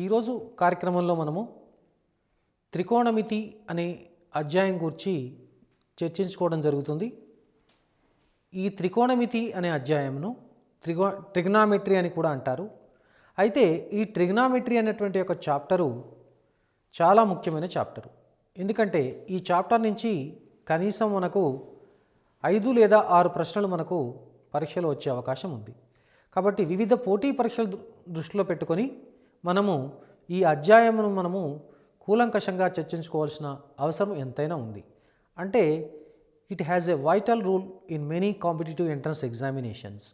ఈరోజు కార్యక్రమంలో మనము త్రికోణమితి అనే అధ్యాయం గురించి చర్చించుకోవడం జరుగుతుంది. ఈ త్రికోణమితి అనే అధ్యాయంను ట్రిగ్నామెట్రీ అని కూడా అంటారు. అయితే ఈ ట్రిగ్నామెట్రీ అనేటువంటి ఒక చాప్టరు చాలా ముఖ్యమైన చాప్టరు. ఎందుకంటే ఈ చాప్టర్ నుంచి కనీసం మనకు 5 లేదా 6 ప్రశ్నలు మనకు పరీక్షలో వచ్చే అవకాశం ఉంది. కాబట్టి వివిధ పోటీ పరీక్షలు దృష్టిలో పెట్టుకొని మనము ఈ అధ్యాయమును మనము కూలంకషంగా చర్చించుకోవాల్సిన అవసరం ఎంతైనా ఉంది. అంటే it has a vital rule in many competitive entrance examinations.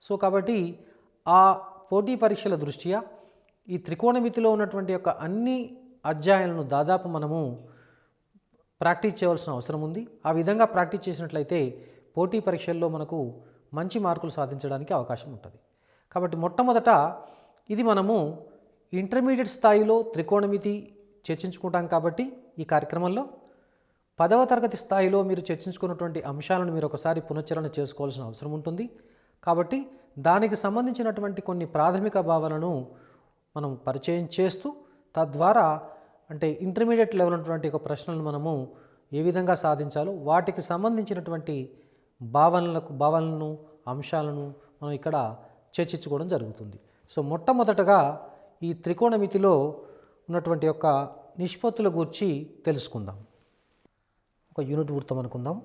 So కాబట్టి ఆ పోటీ పరీక్షల దృష్ట్యా ఈ త్రికోణమితిలో ఉన్నటువంటి యొక్క అన్ని అధ్యాయాలను దాదాపు మనము ప్రాక్టీస్ చేయవలసిన అవసరం ఉంది. ఆ విధంగా ప్రాక్టీస్ చేసినట్లయితే పోటీ పరీక్షల్లో మనకు మంచి మార్కులు సాధించడానికి అవకాశం ఉంటుంది. కాబట్టి మొట్టమొదట ఇది మనము ఇంటర్మీడియట్ స్థాయిలో త్రికోణమితి చర్చించుకుంటాం. కాబట్టి ఈ కార్యక్రమంలో 10వ తరగతి స్థాయిలో మీరు చర్చించుకున్నటువంటి అంశాలను మీరు ఒకసారి పునశ్చరణ చేసుకోవాల్సిన అవసరం ఉంటుంది. కాబట్టి దానికి సంబంధించినటువంటి కొన్ని ప్రాథమిక భావనలను మనం పరిచయం చేస్తూ తద్వారా అంటే ఇంటర్మీడియట్ లెవెల్ ఉన్నటువంటి ఒక ప్రశ్నలను మనము ఏ విధంగా సాధించాలో వాటికి సంబంధించినటువంటి భావనలను అంశాలను మనం ఇక్కడ చర్చించుకోవడం జరుగుతుంది. సో మొట్టమొదటగా ఈ త్రికోణమితిలో ఉన్నటువంటి యొక్క నిష్పత్తుల గురించి తెలుసుకుందాం. ఒక యూనిట్ వృత్తం అనుకుందాం.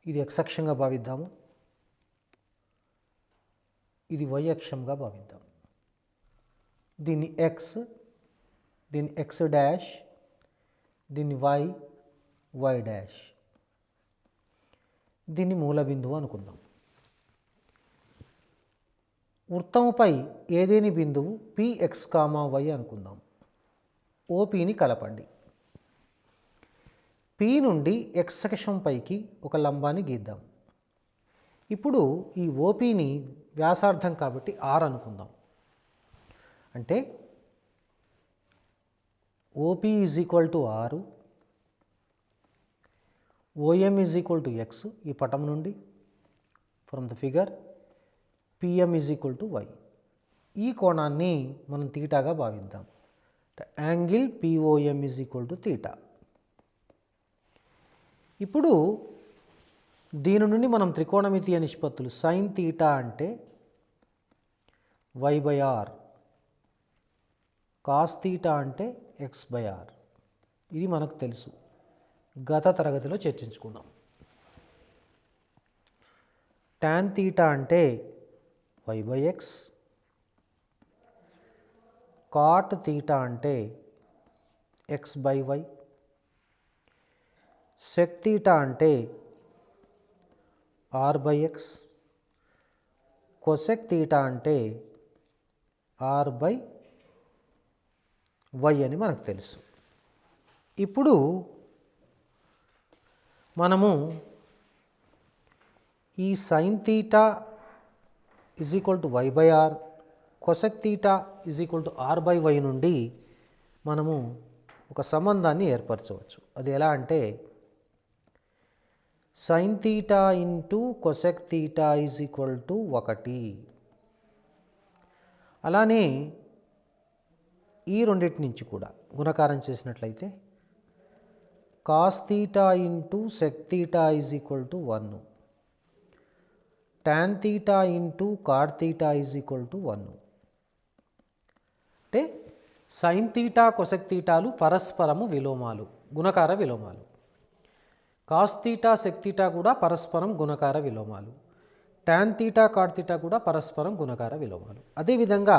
ఇది x అక్షంగా భావిద్దాము, ఇది y అక్షంగా భావిద్దాం. దీన్ని x, దీన్ని x డాష్, దీన్ని y, y డాష్, దీన్ని మూల బిందువు అనుకుందాం. వృత్తముపై ఏదేని బిందువు px, y అనుకుందాం. OPని కలపండి. P నుండి x అక్షం పైకి ఒక లంబాన్ని గీద్దాం. ఇప్పుడు ఈ OPని వ్యాసార్థం కాబట్టి r అనుకుందాం. అంటే OP = 6, OM = x. ఈ పటం నుండి from the figure PM = y. ఈ కోణాన్ని మనం తీటాగా భావిద్దాం. యాంగిల్ POM = తీటా. ఇప్పుడు దీని నుండి మనం త్రికోణమితీయ నిష్పత్తులు sin తీటా అంటే y/r, cos తీటా అంటే x/r. ఇది మనకు తెలుసు, గత తరగతిలో చర్చించుకున్నాం. tan తీటా అంటే y/x, cot తీటా అంటే x/y, sec తీటా అంటే r/x, cosec తీటా అంటే r/y అని మనకు తెలుసు. ఇప్పుడు మనము ఈ sin theta y/r, cosec theta r/y నుండి మనము ఒక సంబంధాన్ని ఏర్పరచవచ్చు. అది ఎలా అంటే sin theta into cosec theta = 1. అలానే ఈ రెండింటి నుంచి కూడా గుణకారం చేసినట్లయితే cos theta into sec theta = 1, tan theta into cot theta = 1. అంటే sin తీటా cosec తీటాలు పరస్పరము విలోమాలు, గుణకార విలోమాలు. కాస్ తీటా సెక్ తీటా కూడా పరస్పరం గుణకార విలోమాలు. tan తీటా కాట్ తీటా కూడా పరస్పరం గుణకార విలోమాలు. అదేవిధంగా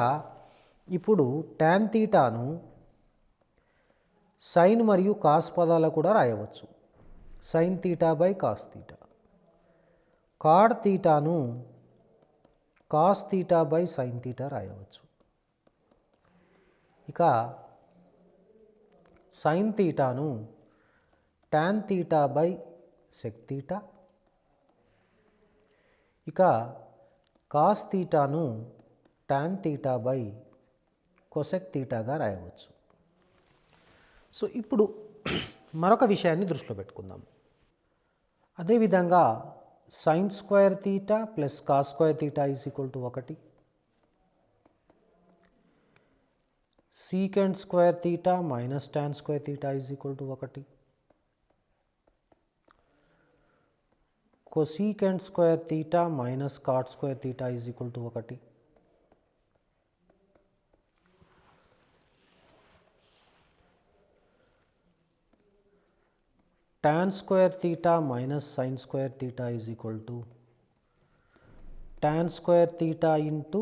ఇప్పుడు tan తీటాను సైన్ మరియు కాస్ పదాలు కూడా రాయవచ్చు. sin theta by cos theta. కాట్ తీటాను cos theta by sin theta రాయవచ్చు. ఇక sin తీటాను tan theta by sec theta, ఇక కాస్ తీటాను tan తీటా బై కొసెక్ తీటాగా రాయవచ్చు. సో ఇప్పుడు మరొక విషయాన్ని దృష్టిలో పెట్టుకుందాం. అదేవిధంగా sin² theta plus cos² theta = 1, secant square theta minus tan square theta is equal to 1. Cosecant square theta minus cot square theta is equal to 1. tan square theta minus sin square theta is equal to tan square theta into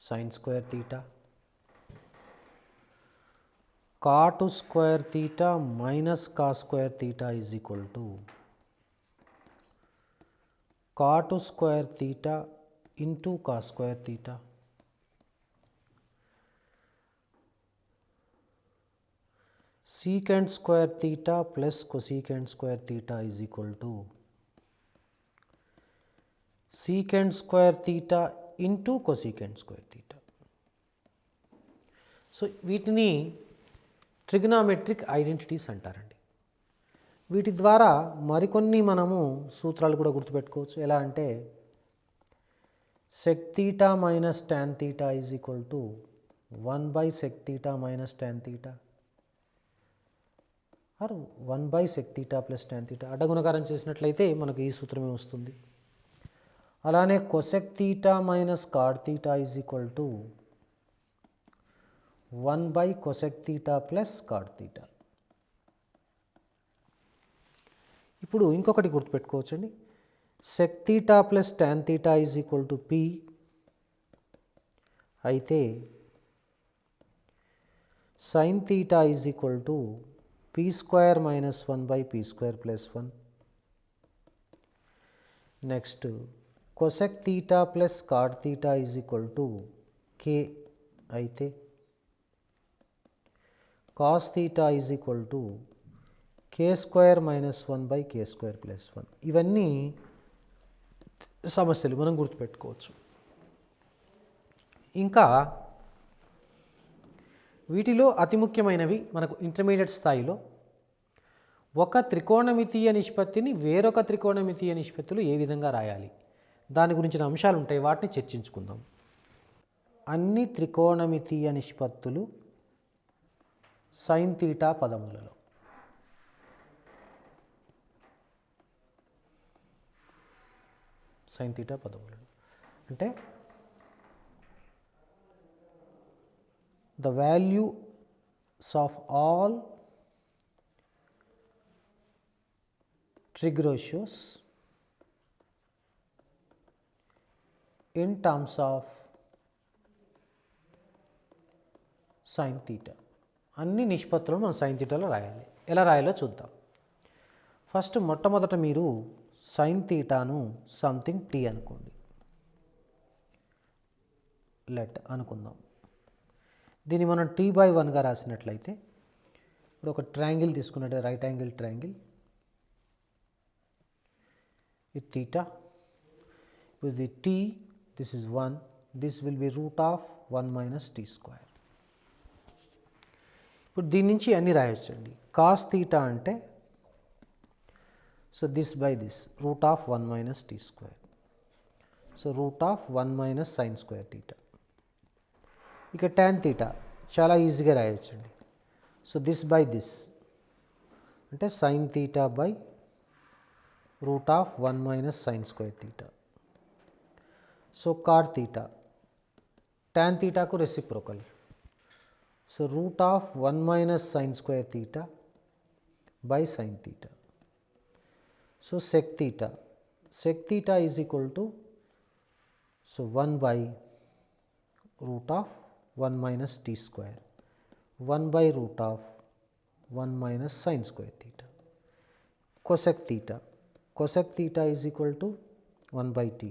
sin square theta. Cot square theta minus cos square theta is equal to cot square theta into cos square theta. Secant square theta plus cosecant square theta is equal to secant square theta into cosecant square theta. So వీటిని trigonometric identities అంటారండి. వీటి ద్వారా మరికొన్ని మనము సూత్రాలు కూడా గుర్తుపెట్టుకోవచ్చు. ఎలా అంటే sec theta minus tan theta is equal to 1 by sec theta minus tan theta or 1 by sec theta plus tan theta. అడ్డగుణకారం చేసినట్లయితే మనకు ఈ సూత్రమే వస్తుంది. అలానే cosec theta minus cot theta is equal to 1 by cosec theta plus cot theta. ఇప్పుడు ఇంకొకటి గుర్తుపెట్టుకోవచ్చండి. sec theta plus tan theta is equal to p అయితే sin theta is equal to p square minus 1 by p square plus 1. Next cosec theta plus cot theta is equal to k అయితే cos theta is equal to k square minus 1 by k square plus 1. ఇవన్నీ సమస్యలు మనం గుర్తుపెట్టుకోవచ్చు. ఇంకా వీటిలో అతి ముఖ్యమైనవి మనకు ఇంటర్మీడియట్ స్థాయిలో ఒక త్రికోణమితీయ నిష్పత్తిని వేరొక త్రికోణమితీయ నిష్పత్తులు ఏ విధంగా రాయాలి దాని గురించిన అంశాలు ఉంటాయి. వాటిని చర్చించుకుందాం. అన్ని త్రికోణమితీయ నిష్పత్తులు సైన్ తీటా పదములలో. సైన్ తీటా పదములలో అంటే the values of all trig ratios in terms of sin theta. అన్ని నిష్పత్తులను మనం sin theta లో రాయాలి. ఎలా రాయాలో చూద్దాం. ఫస్ట్ మొట్టమొదట మీరు sin thetaను సంథింగ్ t అనుకోండి. లెట్ అనుకుందాం. దీన్ని మనం t/1గా రాసినట్లయితే ఇప్పుడు ఒక ట్రయాంగిల్ తీసుకున్నట్టు right angle triangle with theta, with the t, this is 1, this will be root of 1 minus t square. ఇప్పుడు దీని నుంచి అన్ని రాయొచ్చండి. cos theta అంటే so this by this root of 1 minus t square, so root of 1 minus sin square theta. ఇక tan theta చాలా ఈజీగా రాయొచ్చండి. So this by this అంటే sin theta by root of 1 minus sin square theta. So cot theta tan theta को reciprocal, so root of 1 minus sin square theta by sin theta. So sec theta is equal to so 1 by root of 1 minus t square, 1 by root of 1 minus sin square theta. Cosec theta is equal to 1 by t,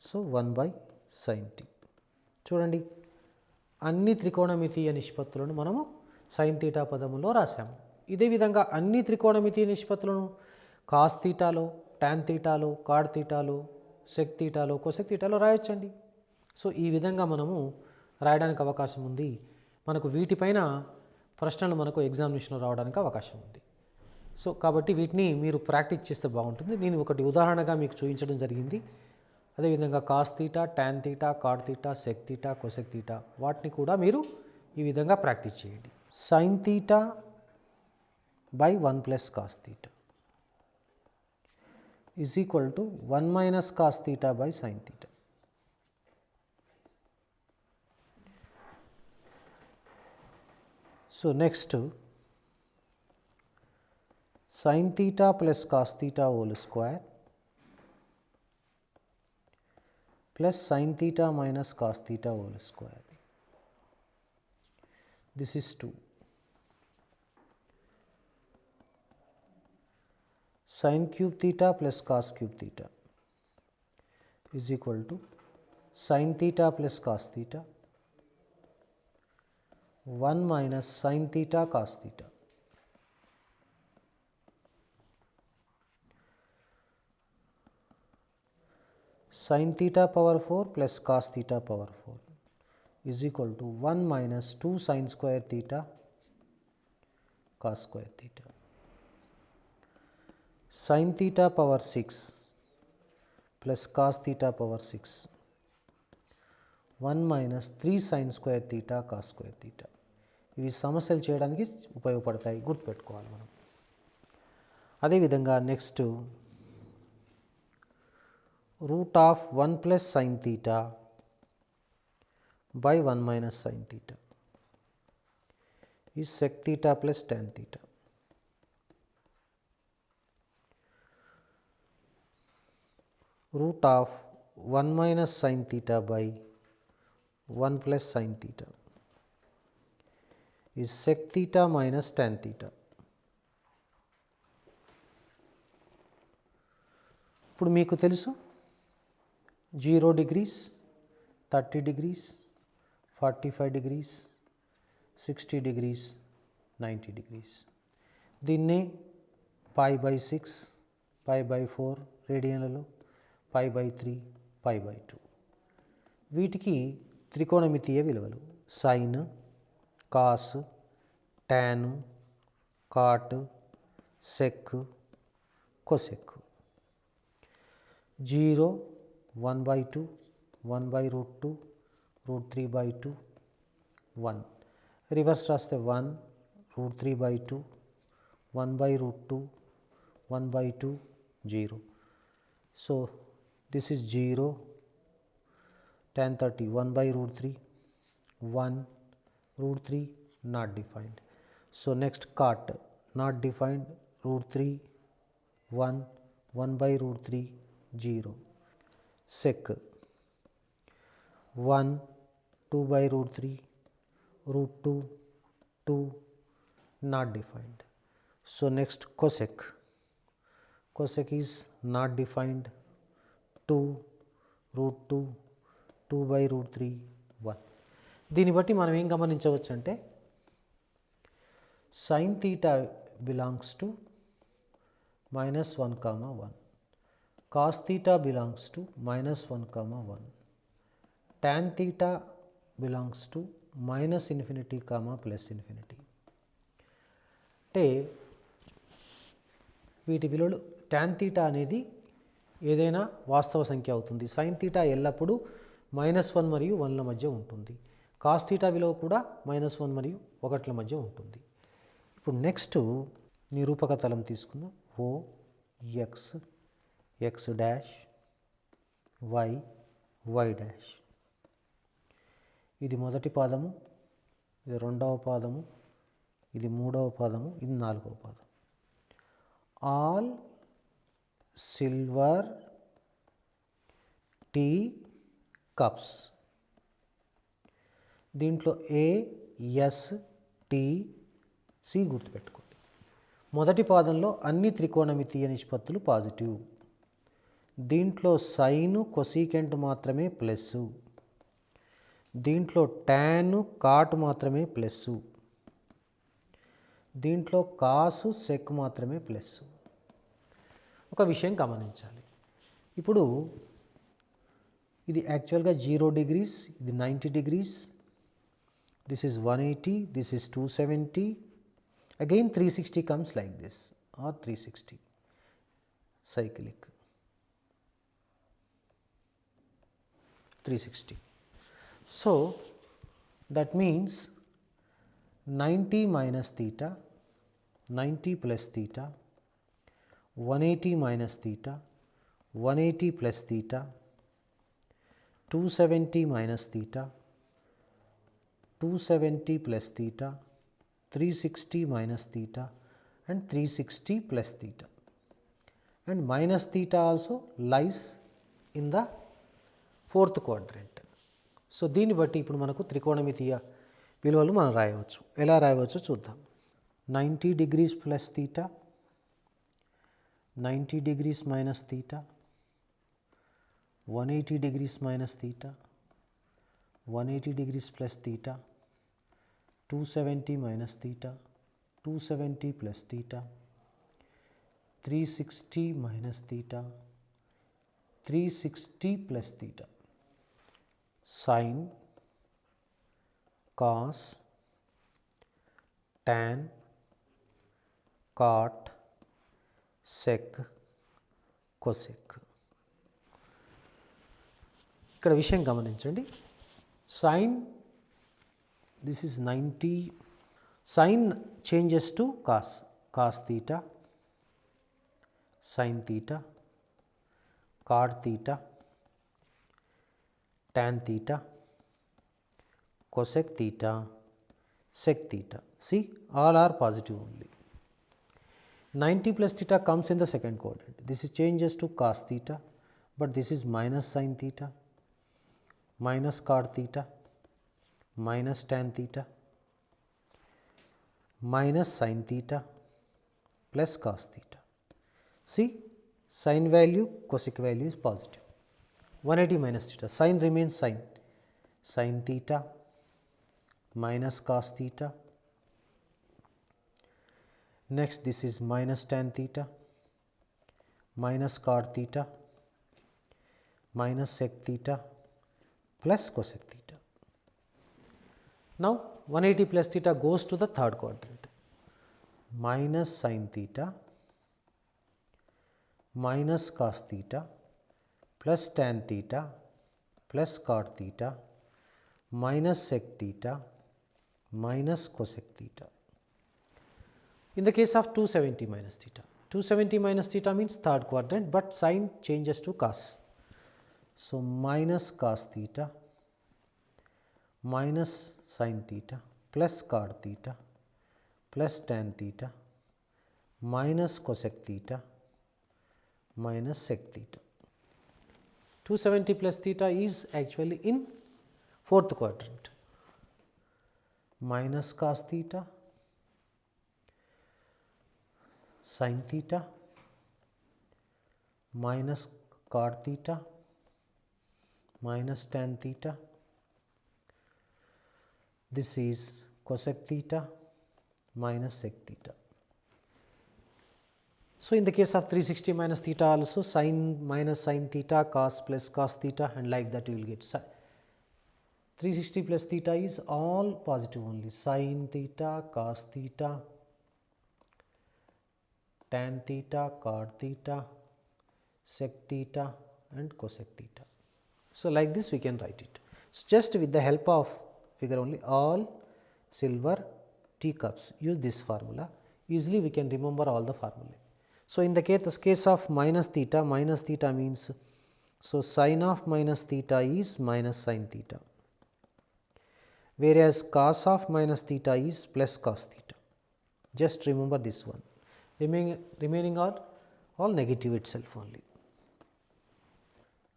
so 1 by sin t. చూడండి, అన్ని త్రికోణమితీయ నిష్పత్తులను మనము sin theta పదములో రాసాము. ఇదే విధంగా అన్ని త్రికోణమితీయ నిష్పత్తులను cos thetaలో, tan thetaలో, cot thetaలో, sec thetaలో, cosec thetaలో రాయొచ్చండి. సో ఈ విధంగా మనము రాయడానికి అవకాశం ఉంది. మనకు వీటిపైన ప్రశ్నలు మనకు ఎగ్జామినేషన్లో రావడానికి అవకాశం ఉంది. సో కాబట్టి వీటిని మీరు ప్రాక్టీస్ చేస్తే బాగుంటుంది. నేను ఒకటి ఉదాహరణగా మీకు చూపించడం జరిగింది. అదేవిధంగా cos theta, tan theta, cot theta, sec theta, cosec theta వాటిని కూడా మీరు ఈ విధంగా ప్రాక్టీస్ చేయండి. Sin theta by 1 plus cos theta is equal to 1 minus cos theta by sin theta. So next sin theta plus cos theta whole square plus sin theta minus cos theta whole square. This is 2. Sin cube theta plus cos cube theta is equal to sin theta plus cos theta 1 minus sin theta cos theta. Sin theta power 4 plus cos theta power 4 is equal to 1 minus 2 sin square theta cos square theta. Sin theta power 6 plus cos theta power 6 1 minus 3 sin square theta cos square theta. ఇవి సమస్యలు చేయడానికి ఉపయోగపడతాయి, గుర్తుపెట్టుకోవాలి మనం. అదేవిధంగా next root of 1 plus sin theta by 1 minus sin theta is sec theta plus tan theta. Root of 1 minus sin theta by 1 plus sin theta is sec theta minus tan theta. ఇప్పుడు మీకు తెలుసు 0 degrees, 30 degrees, 45 degrees, 60 degrees, 90 degrees. దీన్నే pi by 6, pi by 4 రేడియన్లలో, pi by 3, pi by 2 వీటికి త్రికోణమితీయ విలువలు sine, cos, tan, cot, sec, cosec. 0, 1 by 2, 1 by root 2, root 3 by 2, 1. Reverse రాస్తే 1, root 3 by 2, 1 by root 2, 1 by 2, 0. So this is 0, tan 30, 1 by root 3, 1, root 3 not defined. So next cot not defined, root 3, 1, 1 by root 3, 0. Sec 1, 2 by root 3, root 2, 2 not defined. So next cosec. Cosec is not defined, 2, root 2, 2 by root 3, 1. దీన్ని బట్టి మనం ఏం గమనించవచ్చు అంటే sin theta belongs to minus 1 comma 1. Cos theta belongs to minus 1 comma 1. Tan theta belongs to minus infinity comma plus infinity. అంటే వీటి విలువలు tan theta అనేది ఏదైనా వాస్తవ సంఖ్య అవుతుంది. sin theta ఎల్లప్పుడూ -1 మరియు 1ల మధ్య ఉంటుంది. cos theta విలువ కూడా -1 మరియు 1ల మధ్య ఉంటుంది. ఇప్పుడు నెక్స్ట్ నిరూపక తలం తీసుకుందాం. O x x dash y y dash. ఇది మొదటి పాదము, ఇది రెండవ పాదము, ఇది మూడవ పాదము, ఇది నాలుగవ పాదం. All silver tea cups. దీంట్లో ఏ ఎస్ టీ సి గుర్తుపెట్టుకోండి. మొదటి పాదంలో అన్ని త్రికోణమితీయ నిష్పత్తులు పాజిటివ్. దీంట్లో సైను కొసీకెంట్ మాత్రమే ప్లస్, దీంట్లో టాన్ కాట్ మాత్రమే ప్లస్, దీంట్లో కాసు సెక్ మాత్రమే ప్లస్. ఒక విషయం గమనించాలి. ఇప్పుడు ఇది యాక్చువల్గా 0 degrees, ఇది 90 degrees, this is 180, this is 270, again 360 comes like this or 360 cyclic. 360. So that means 90 minus theta, 90 plus theta, 180 minus theta, 180 plus theta, 270 minus theta, 270 plus theta, 360 minus theta, and 360 plus theta. And minus theta also lies in the fourth quadrant. So దీన్ని బట్టి ఇప్పుడు మనకు త్రికోణమితీయ విలువలు మనం రాయవచ్చు. ఎలా రాయవచ్చో చూద్దాం. 90 degrees plus theta, 90 degrees minus theta, 180 degrees minus theta, 180 degrees plus theta, 270 minus theta, 270 plus theta, 360 minus theta, 360 plus theta. Sin, cos, tan, cot, sec, cosec. ఇక్కడ విషయం గమనించండి. Sin, this is 90. Sin changes to cos, cos theta, sin theta, cot theta, tan theta, cosec theta, sec theta. See, all are positive only. 90 plus theta comes in the second quadrant. This is changes to cos theta, but this is minus sin theta, minus cot theta, minus tan theta, minus sin theta, plus cos theta. See, sin value, cosec value is positive. 180 minus theta, sin remains sin, sin theta, minus cos theta. Next, this is minus tan theta, minus cot theta, minus sec theta, plus cosec theta. Now 180 plus theta goes to the third quadrant. Minus sin theta, minus cos theta, plus tan theta, plus cot theta, minus sec theta, minus cosec theta. In the case of 270 minus theta, 270 minus theta means third quadrant, but sign changes to cos. So minus cos theta, minus sin theta, plus cot theta, plus tan theta, minus cosec theta, minus sec theta. 270 plus theta is actually in fourth quadrant. Minus cos theta, sin theta, minus cot theta, minus tan theta. This is cosec theta, minus sec theta. So in the case of 360 minus theta also, sin minus sin theta, cos plus cos theta, and like that you will get 360 plus theta is all positive only. Sin theta, cos theta, tan theta, cot theta, sec theta, and cosec theta. So like this we can write it. So just with the help of figure only, all silver teacups, use this formula. Easily we can remember all the formulae. So in the case of minus theta means, so sin of minus theta is minus sin theta, whereas cos of minus theta is plus cos theta. Just remember this one. Remaining are all negative itself only.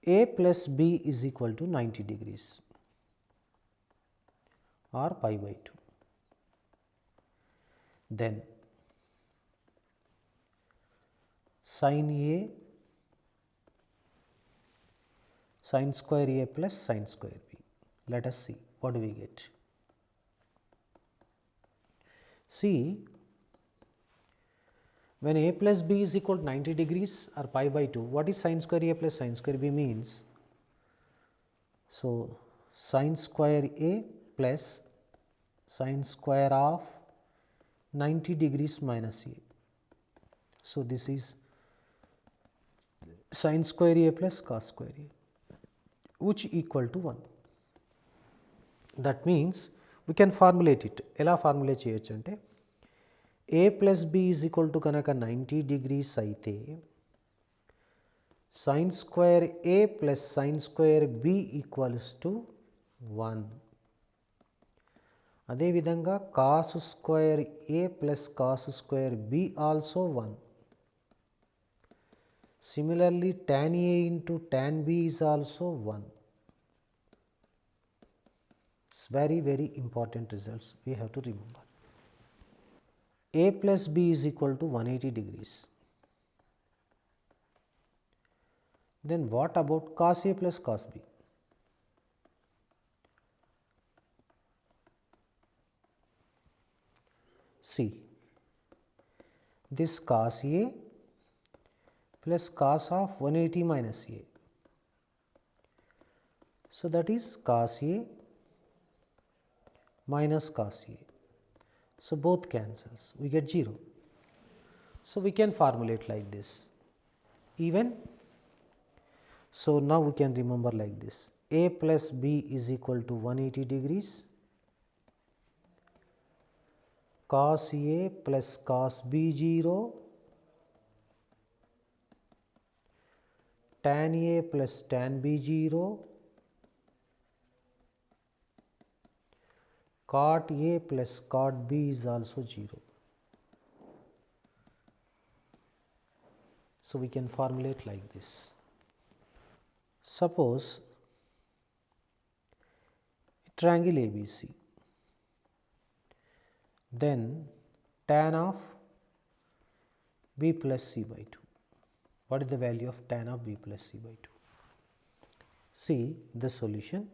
A plus B is equal to 90 degrees or pi by 2. Then sin A, sin square A plus sin square B. Let us see what do we get. See, when A plus B is equal to 90 degrees or pi by 2, what is sin square A plus sin square B means? So sin square A plus sin square of 90 degrees minus A. So this is sin square A plus cos square A. which equal to 1. That means we can formulate it. ఎలా formulate చేయొచ్చు అంటే a plus b is equal to కనుక 90 degrees అయితే sin square a plus sin square b equals to 1. అదేవిధంగా cos square a plus cos square b also 1. Similarly, tan a into tan b is also 1. It's very, very important results we have to remember. A plus b is equal to 180 degrees. Then what about cos a plus cos b? See, this cos a plus cos of 180 minus a. So that is cos a minus cos a. So both cancels, we get 0. So we can formulate like this. Even, so now we can remember like this. A plus b is equal to 180 degrees. Cos a plus cos b 0. Tan a plus tan b 0. Cot a plus cot b is also 0. So we can formulate like this. Suppose triangle ABC, then tan of b plus c by 2. What is the value of tan of b plus c by 2? See the solution.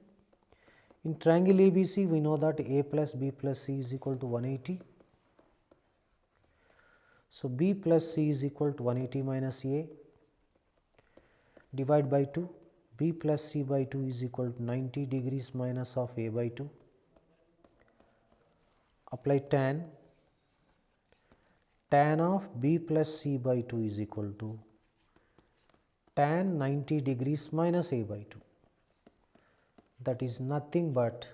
In triangle ABC, we know that a plus b plus c is equal to 180. So b plus c is equal to 180 minus a. Divide by 2. B plus c by 2 is equal to 90 degrees minus of a by 2. Apply tan. Tan of b plus c by 2 is equal to tan 90 degrees minus a by 2. That is nothing but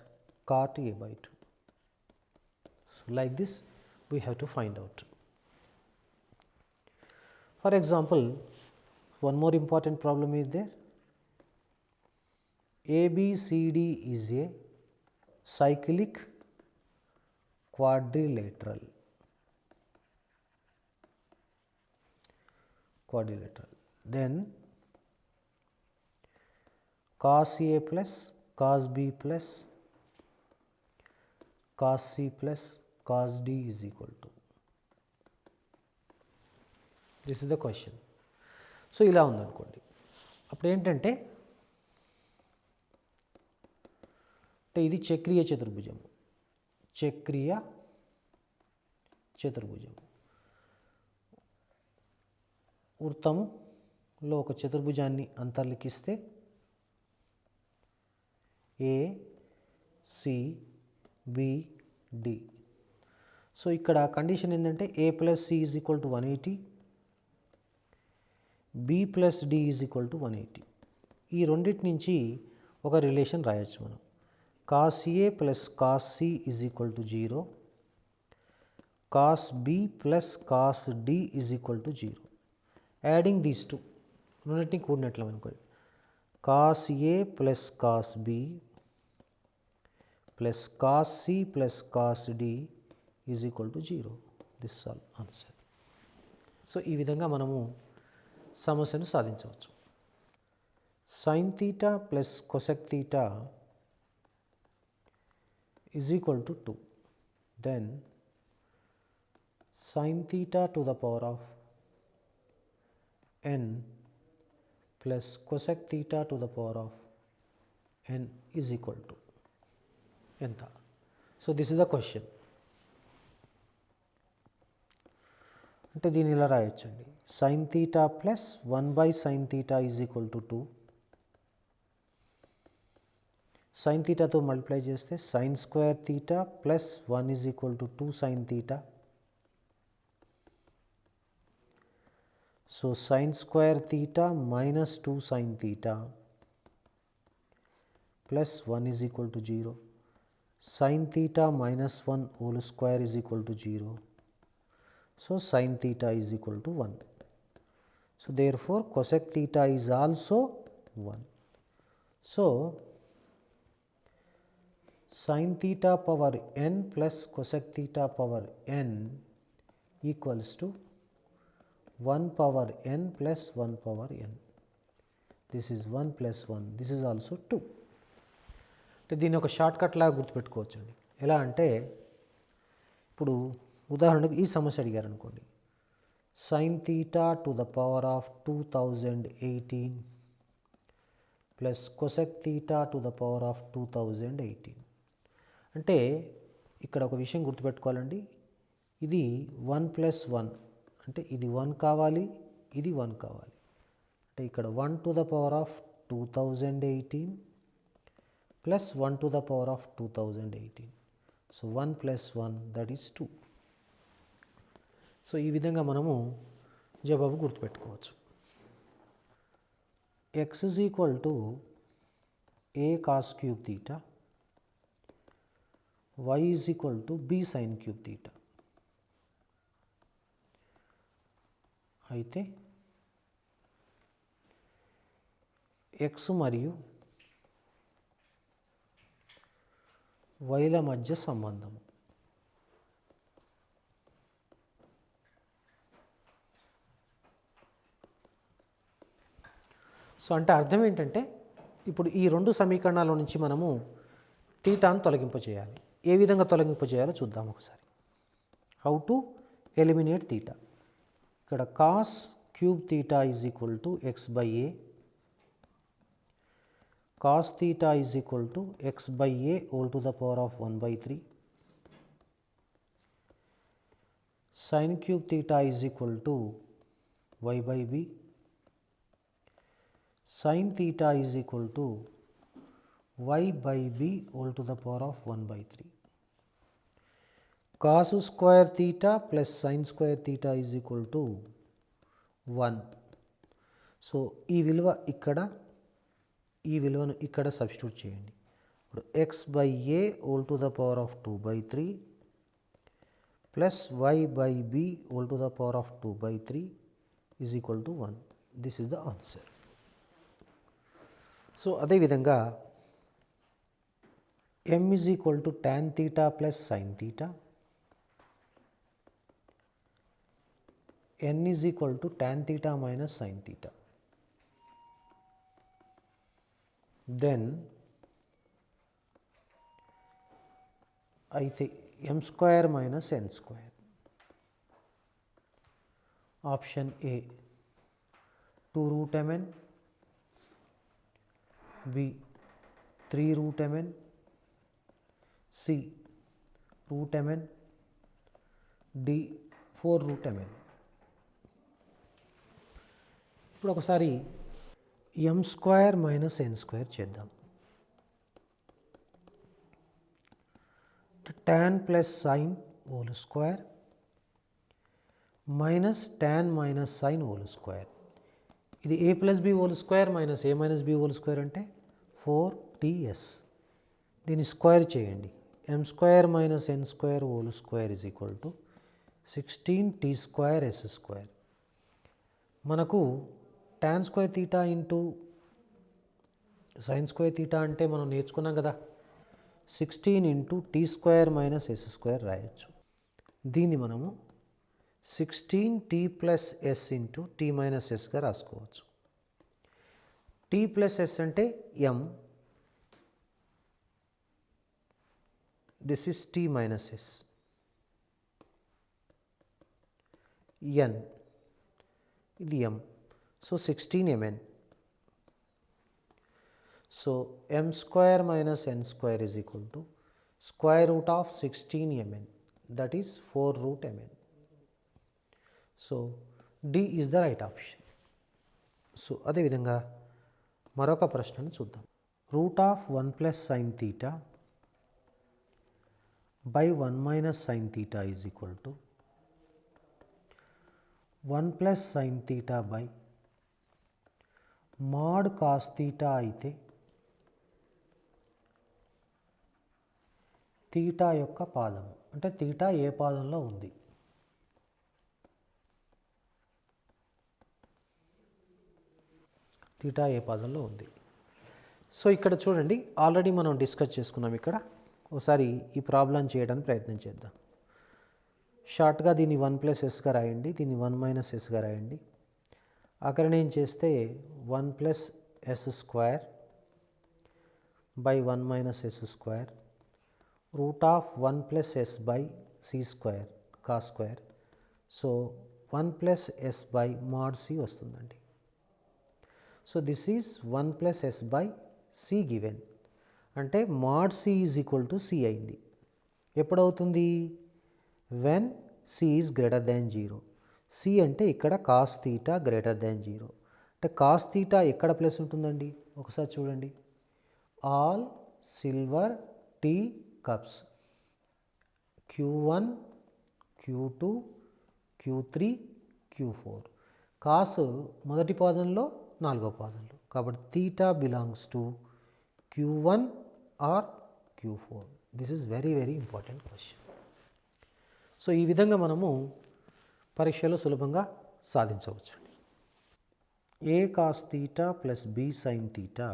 cot a by 2. So like this we have to find out. For example, one more important problem is there. ABCD is a cyclic quadrilateral. Then cos A plus cos B plus cos C plus cos D is equal to. This is the question. So ఇలా ఉందనుకోండి. అప్పుడు ఏంటంటే ఇది చక్రీయ చతుర్భుజం. చక్రీయ చతుర్భుజం. వృత్తంలో ఒక చతుర్భుజాన్ని అంతర్లిఖిస్తే A C B D. So ఇక్కడ కండిషన్ ఏంటంటే A plus C is equal to 180, B plus D is equal to 180. ఈ రెండింటి నుంచి ఒక రిలేషన్ రాయొచ్చు మనం. Cos A plus cos C is equal to 0, cos B plus cos D is equal to 0. Adding these two, రెండింటిని కూడినట్లు అనుకోండి. Cos A plus cos B plus cos C plus cos D is equal to 0. This all answer. So ఈ విధంగా మనము సమస్యను సాధించవచ్చు. Sin theta plus cosec theta is equal to 2. Then sin theta to the power of n plus cosec theta to the power of n is equal to ఎంత. So this is the question. అంటే దీన్ని ఇలా రాయొచ్చండి. Sine theta plus 1/sin theta is equal to 2. Sine థీటాతో multiply చేస్తే sine square theta plus 1 is equal to 2 sin theta. So sin square theta minus 2 sin theta plus 1 is equal to 0. Sin theta minus 1 whole square is equal to 0. So sin theta is equal to 1. So therefore cosec theta is also 1. So sin theta power n plus cosec theta power n equals to 1 power n plus 1 power n. This is 1 plus 1. This is also 2. అంటే దీన్ని ఒక short cut లాగా గుర్తుపెట్టుకోవచ్చండి. ఎలా అంటే ఇప్పుడు ఉదాహరణకు ఈ సమస్య అడిగారు అనుకోండి. sin theta to the power of 2018 plus cosec theta to the power of 2018. అంటే ఇక్కడ ఒక విషయం గుర్తుపెట్టుకోవాలండి. ఇది 1 ప్లస్ 1 అంటే ఇది 1 కావాలి, ఇది 1 కావాలి. అంటే ఇక్కడ 1 to the power of 2018 plus 1 to the power of 2018. So 1 plus 1 that is 2. So ఈ విధంగా మనము జవాబు గుర్తుపెట్టుకోవచ్చు. x is equal to a cos cube theta, y is equal to b sin cube theta. అయితే x మరియు వైల మధ్య సంబంధము. So అంటే అర్థం ఏంటంటే ఇప్పుడు ఈ రెండు సమీకరణాల నుంచి మనము థీటాను తొలగింపచేయాలి. ఏ విధంగా తొలగింపచేయాలో చూద్దాం ఒకసారి. How to eliminate theta. ఇక్కడ cos cube theta is equal to X by A, cos theta is equal to x by a whole to the power of 1 by 3. Sin cube theta is equal to y by b. Sin theta is equal to y by b whole to the power of 1 by 3. Cos square theta plus sin square theta is equal to 1. So ఈ విలువ ఇక్కడ, ఈ విలువను ఇక్కడ substitute చేయండి. ఇప్పుడు x by a whole to the power of 2 by 3 plus y by b whole to the power of 2 by 3 is equal to 1. This is the answer. So అదేవిధంగా m is equal to tan theta plus sin theta, n is equal to tan theta minus sin theta. Then అయితే m square minus n square. Option A 2 root mn, B 3 root mn, C root mn, D 4 root mn. ఇప్పుడు ఒకసారి m square minus n square చేద్దాం. tan plus sin whole square minus tan minus sin whole square. ఇది a plus b whole square minus a minus b whole square అంటే 4ts. దీన్ని square చేయండి. m square minus n square whole square is equal to 16t square s square. మనకు tan square theta into sin square theta అంటే మనం నేర్చుకున్నాం కదా, 16 into t square minus s square రాయొచ్చు. దీన్ని మనము 16t plus S into T minus ఎస్గా రాసుకోవచ్చు. టీ ప్లస్ ఎస్ అంటే m, this is T minus S, n ఇది m. So 16mn. So m square minus n square is equal to square root of 16mn, that is 4 root mn. So D is the right option. So అదేవిధంగా మరొక ప్రశ్నను చూద్దాం. Root of 1 plus sin theta by 1 minus sin theta is equal to 1 plus sin theta by mod cos theta అయితే theta యొక్క పాదము, అంటే theta ఏ పాదంలో ఉంది. తీటా ఏ పాదంలో ఉంది. సో ఇక్కడ చూడండి, ఆల్రెడీ మనం డిస్కస్ చేసుకున్నాం. ఇక్కడ ఒకసారి ఈ ప్రాబ్లం చేయడానికి ప్రయత్నం చేద్దాం. షార్ట్గా దీన్ని 1+sగా రాయండి, దీన్ని 1-sగా రాయండి. అక్కడ నేను చేస్తే 1+s² by 1-s² √1+s/c² cos². So 1+s by mod c వస్తుందండి. So this is 1+s/c given, అంటే mod c is equal to c అయింది. ఎప్పుడవుతుంది? When c is greater than 0. c అంటే ఇక్కడ cos θ గ్రేటర్ దాన్ 0. అంటే cos θ ఎక్కడ plus ఉంటుందండి? ఒకసారి చూడండి. All silver tea cups Q1, Q2, Q3, Q4. Cos మొదటి పాదంలో, నాలుగో పాదంలో, కాబట్టి theta belongs to Q1 or Q4. This is very very important question. So ఈ విధంగా మనము పరీక్షలో సులభంగా సాధించవచ్చు. A cos theta plus B sine theta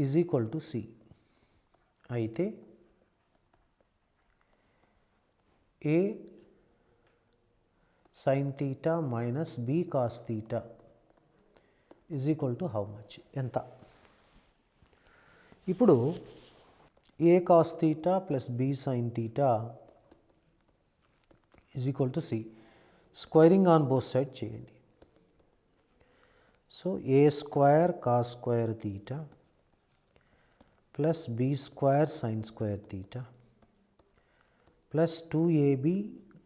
is equal to C అయితే A sine theta minus B cos theta is equal to how much, ఎంత? ఇప్పుడు A cos theta plus B sine theta is equal to C. Squaring on both side చేయండి. So a² cos² theta plus b² sin² theta plus 2ab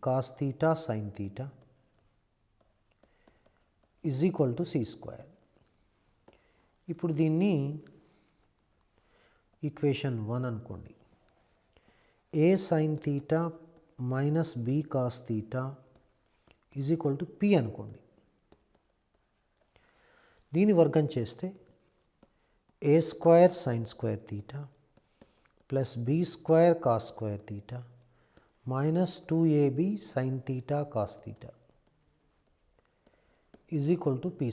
cos theta sin theta is equal to c². ఇప్పుడు దీన్ని equation 1 అనుకోండి. A sine theta minus B cos theta is equal to P అనుకోండి. దీని వర్గం చేస్తే a² sin² theta plus b² cos² theta minus 2ab sin theta cos theta is equal to p².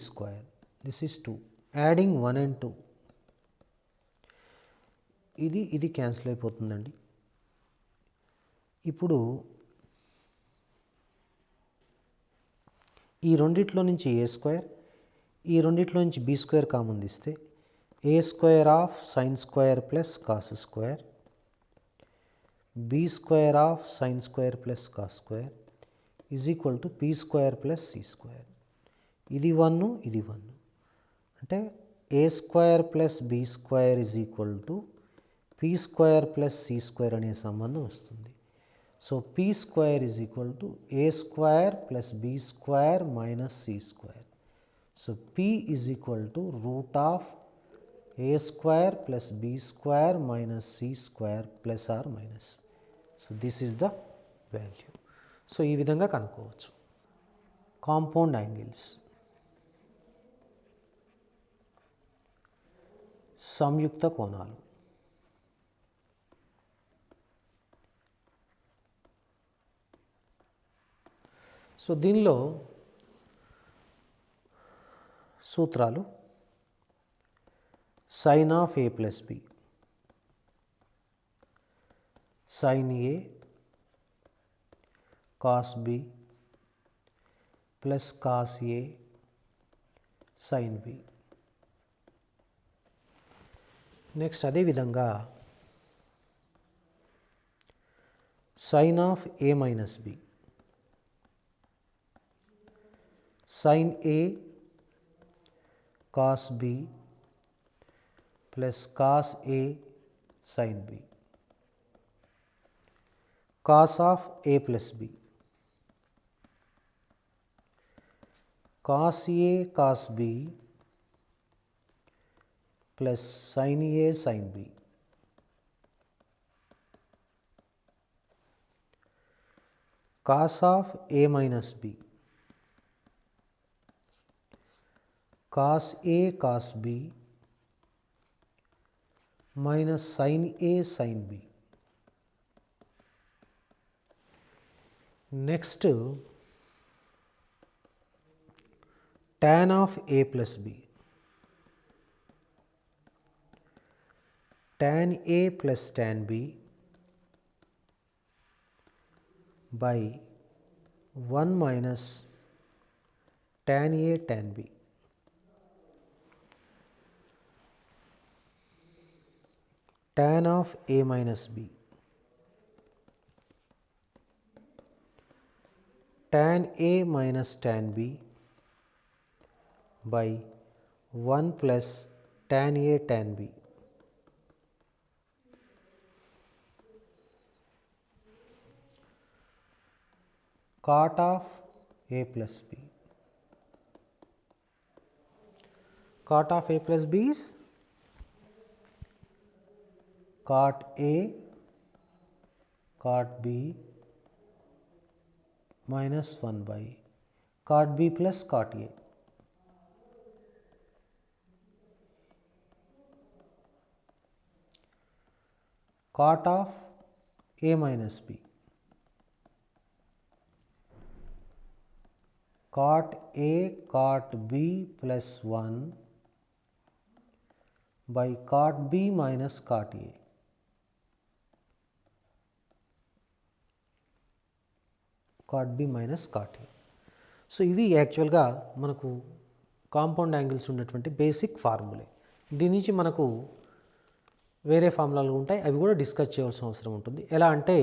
This is 2. Adding 1 and 2, ఇది cancel అయిపోతుందండి. ఇప్పుడు ఈ రెండిట్లో నుంచి a², ఈ రెండిట్లో నుంచి b² కామన్ తీస్తే a² of sin² plus cos² b² of sin² plus cos² is equal to p² plus c². ఇది 1, ఇది 1, అంటే a² plus b² is equal to p² plus c² అనే సంబంధం వస్తుంది. So p² is equal to a² plus b² minus c². So p is equal to root of a² plus b² minus c² plus or minus. So this is the value. So ఈ విధంగా కనుక్కోవచ్చు. Compound angles, సంయుక్త కోణాలు. So దీనిలో సూత్రాలు sine of a plus B, sine A cos B plus cos A sine B. Next అదేవిధంగా sine of A minus B, sine A cos B plus cos A sine B. Cos of A plus B, cos A cos B plus sine A sine B. Cos of A minus B, cos A cos B minus sin A sin B. Next, tan of A plus B. Tan A plus tan B by 1 minus tan A tan B. Tan of A minus B. Tan A minus tan B by 1 plus tan A tan B. Cot of A plus B. Cot of A plus B is cot A cot B minus 1 by cot B plus cot A. Cot of A minus B. Cot A cot B plus 1 by cot B minus cot A. Cot B minus cot A. So ఇవి యాక్చువల్గా మనకు compound angles ఉన్నటువంటి basic formulae. దీని నుంచి మనకు వేరే ఫార్ములాలు ఉంటాయి, అవి కూడా డిస్కస్ చేయాల్సిన అవసరం ఉంటుంది. ఎలా అంటే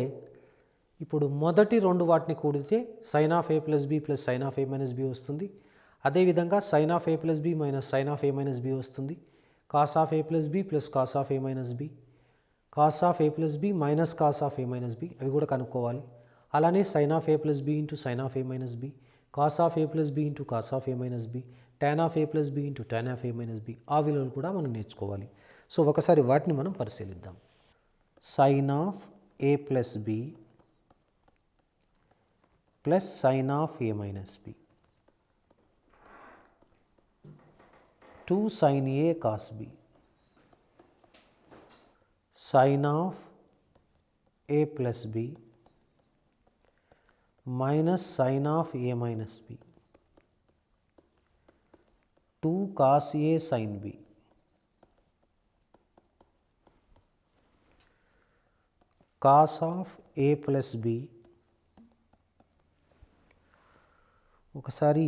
ఇప్పుడు మొదటి రెండు వాటిని కూడితే sine of A plus B plus sign of A minus B వస్తుంది. అదేవిధంగా sine of A plus B minus sine of A minus B వస్తుంది. Cos of A plus B plus cos of A minus B, cos of A plus B minus cos of A minus B, అవి కూడా కనుక్కోవాలి. అలానే sine of A plus B into sine of A minus B, cos of A plus B into cos of A minus B, tan of A plus B into tan of A minus B, ఆ విలువలు కూడా మనం నేర్చుకోవాలి. So ఒకసారి వాటిని మనం పరిశీలిద్దాం. Sin of A plus B plus sign of A minus B, 2 sin A cos B. Sin of A plus B minus sin of A minus B, 2 cos A sin B. Cos of A plus B, ఒకసారి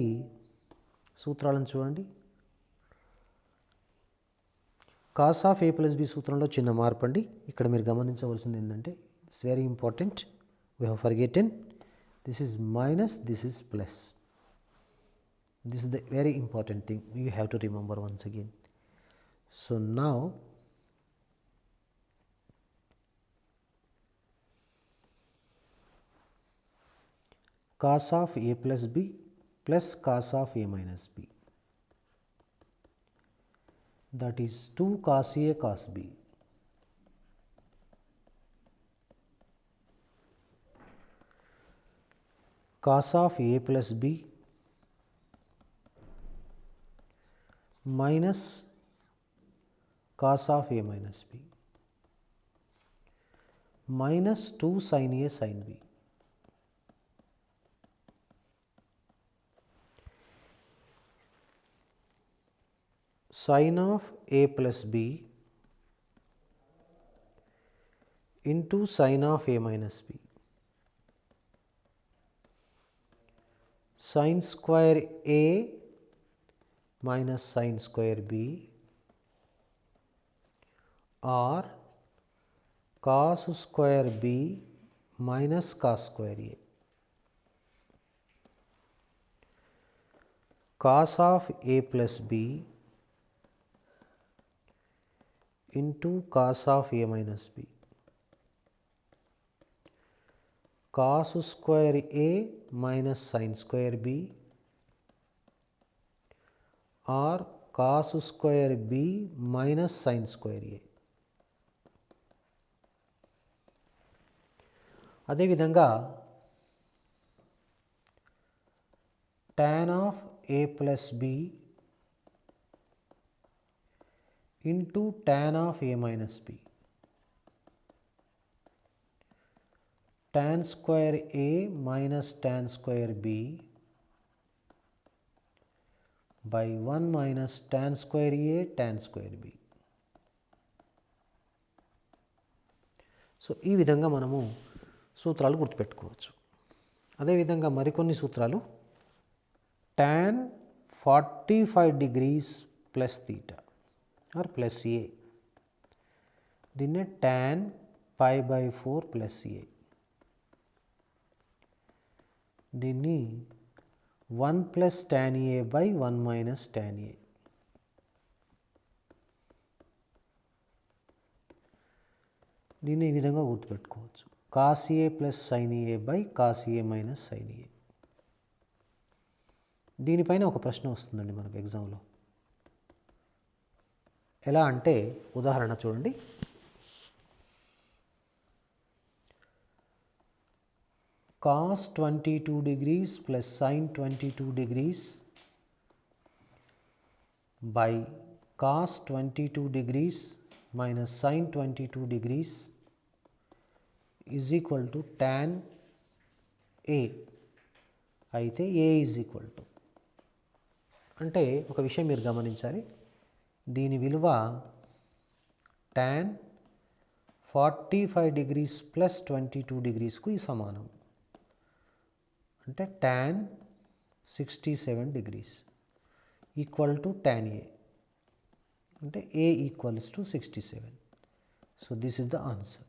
సూత్రాలను చూడండి. Cos of A plus B సూత్రంలో చిన్న మార్పు అండి. ఇక్కడ మీరు గమనించవలసింది ఏంటంటే it's very important, we have forgotten this is minus, this is plus. This is the very important thing you have to remember once again. So now cos of A plus B plus cos of A minus B, that is 2 cos A cos B. Cos of A plus B minus cos of A minus B minus 2 sin A sin B. Sin of A plus B into sin of A minus B, sin square A minus sin square B or cos square B minus cos square A. Cos of A plus B into cos of A minus B, cos square A minus sin square B or cos square B minus sin square A. అదేవిధంగా tan of A plus B into tan of a minus b. tan square a minus tan square b by 1 minus tan square a tan square b. So ఈ విధంగా మనము సూత్రాలు గుర్తుపెట్టుకోవచ్చు. అదేవిధంగా మరికొన్ని సూత్రాలు tan 45 degrees plus theta or plus a, దీన్నే tan pi by 4 plus a, దీన్ని 1 plus tan a by 1 minus tan a. దీన్ని ఈ విధంగా గుర్తుపెట్టుకోవచ్చు. cos a plus sin a by cos a minus sin a. దీనిపైన ఒక ప్రశ్న వస్తుందండి మనకు ఎగ్జామ్లో. ఎలా అంటే ఉదాహరణ చూడండి. cos 22 degrees plus sin 22 degrees by cos 22 degrees minus sin 22 degrees is equal to tan a. అయితే a is equal to, అంటే ఒక విషయం మీరు గమనించాలి, దీని విలువ tan 45 degrees ప్లస్ 22 degreesకు సమానం. అంటే tan 67 degrees equal to tan a, అంటే a equals to 67. So this is the answer.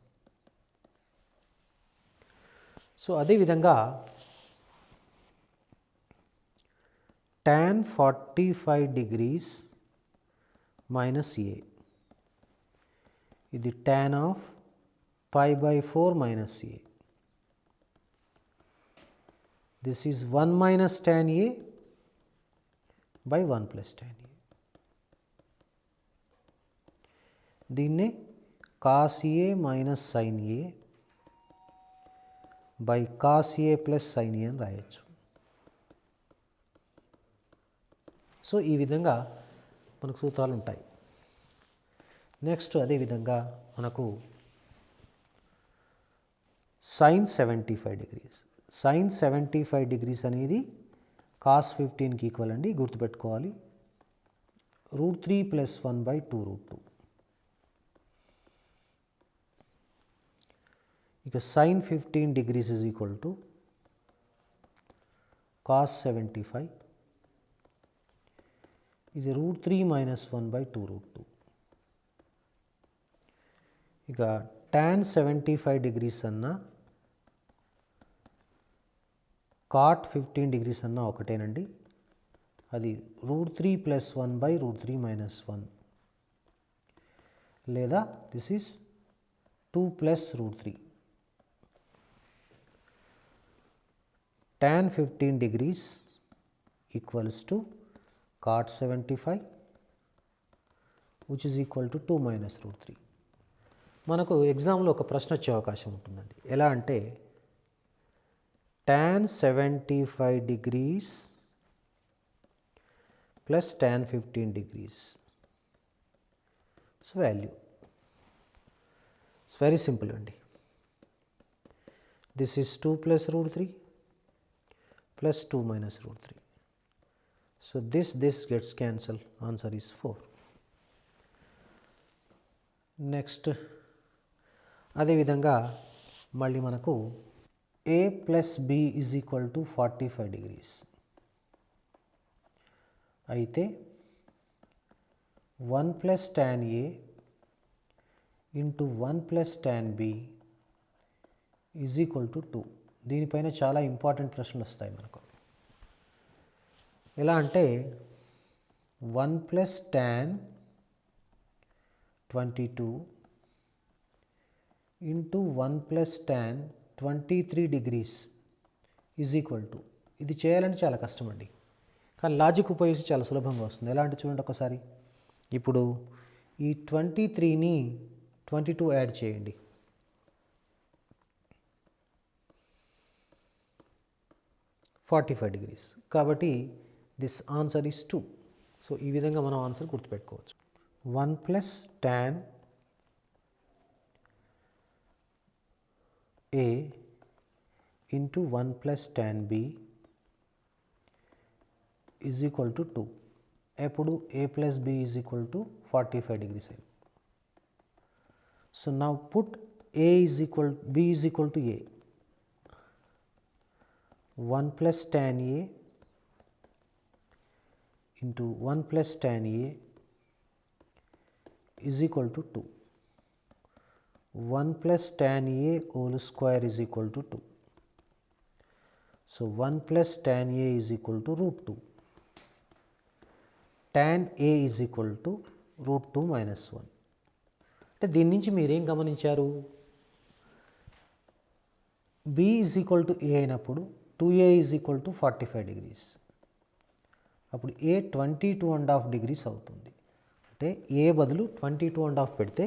So అదేవిధంగా tan 45 degrees మైనస్ a, ఇది tan of pi by 4 minus a. This is 1 minus tan a by 1 plus tan a. దీన్నే cos a minus sin a by cos a plus sin a అని రాయొచ్చు. So ఈ విధంగా మనకు సూత్రాలు ఉంటాయి. Next అదేవిధంగా మనకు sin 75 degrees. sin 75 degrees అనేది cos 15కి ఈక్వల్ అండి, గుర్తుపెట్టుకోవాలి. √3 ప్లస్ 1 బై 2√2. ఇక sin 15 degrees is equal to cos 75, ఇది √3 మైనస్ 1 బై 2√2. ఇక tan 75 degrees అన్నా cot 15 degrees అన్నా ఒకటేనండి, అది √3 ప్లస్ 1 బై √3 మైనస్ 1, లేదా this is 2 plus √3. tan 15 degrees equals to cot 75 which is equal to 2 minus √3. మనకు ఎగ్జామ్లో ఒక ప్రశ్న వచ్చే అవకాశం ఉంటుందండి. ఎలా అంటే tan 75 degrees plus tan 15 degrees. So value. It's very simple అండి. This is 2 plus √3 plus 2 minus √3. So this gets cancelled. Answer is 4. Next అదేవిధంగా మళ్ళీ మనకు a plus b is equal to 45 degrees. అయితే 1 plus tan a into 1 plus tan b is equal to 2. దీనిపైన చాలా important ప్రశ్నలు వస్తాయి మనకు. ఎలా అంటే 1 plus tan 22 into 1 plus tan 23 degrees is equal to, ఇది చేయాలంటే చాలా కష్టం అండి, కానీ లాజిక్ ఉపయోగించి చాలా సులభంగా వస్తుంది. ఎలా అంటే చూడండి ఒకసారి. ఇప్పుడు ఈ 23ని 22 యాడ్ చేయండి. $45. కాబట్టి దిస్ ఆన్సర్ ఈస్ 2. సో ఈ విధంగా మనం ఆన్సర్ గుర్తుపెట్టుకోవచ్చు. 1 plus tan A into 1 plus tan B is equal to 2. ఎప్పుడు A plus B is equal to 45 degrees. So now put B is equal to A. 1 plus tan A into 1 plus tan A is equal to 2. 1 plus tan A whole square is equal to 2. So 1 plus tan A is equal to root 2. Tan A is equal to root 2 minus 1. అంటే దీని నుంచి మీరేం గమనించారు? B is equal to A అయినప్పుడు 2A is equal to 45 degrees. అప్పుడు A 22.5 degrees అవుతుంది. అంటే A బదులు 22.5 పెడితే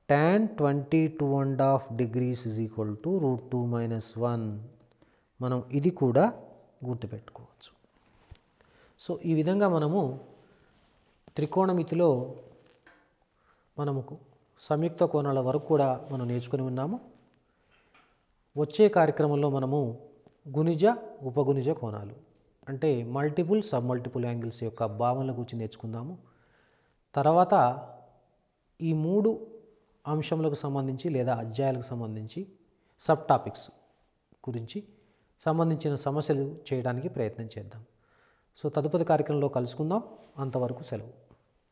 tan 22.5 degrees is equal to root 2 minus 1. మనం ఇది కూడా గుర్తుపెట్టుకోవచ్చు. సో ఈ విధంగా మనము త్రికోణమితిలో మనకు సంయుక్త కోణాల వరకు కూడా మనం నేర్చుకుని ఉన్నాము. వచ్చే కార్యక్రమంలో మనము గుణిజ ఉపగుణిజ కోణాలు అంటే మల్టిపుల్ సబ్ మల్టిపుల్ యాంగిల్స్ యొక్క భావనల గురించి నేర్చుకుందాము. తర్వాత ఈ 3 అంశములకు సంబంధించి లేదా అధ్యాయాలకు సంబంధించి సబ్ టాపిక్స్ గురించి సంబంధించిన సమస్యలు చేయడానికి ప్రయత్నం చేద్దాం. సో తదుపరి కార్యక్రమంలో కలుసుకుందాం. అంతవరకు సెలవు.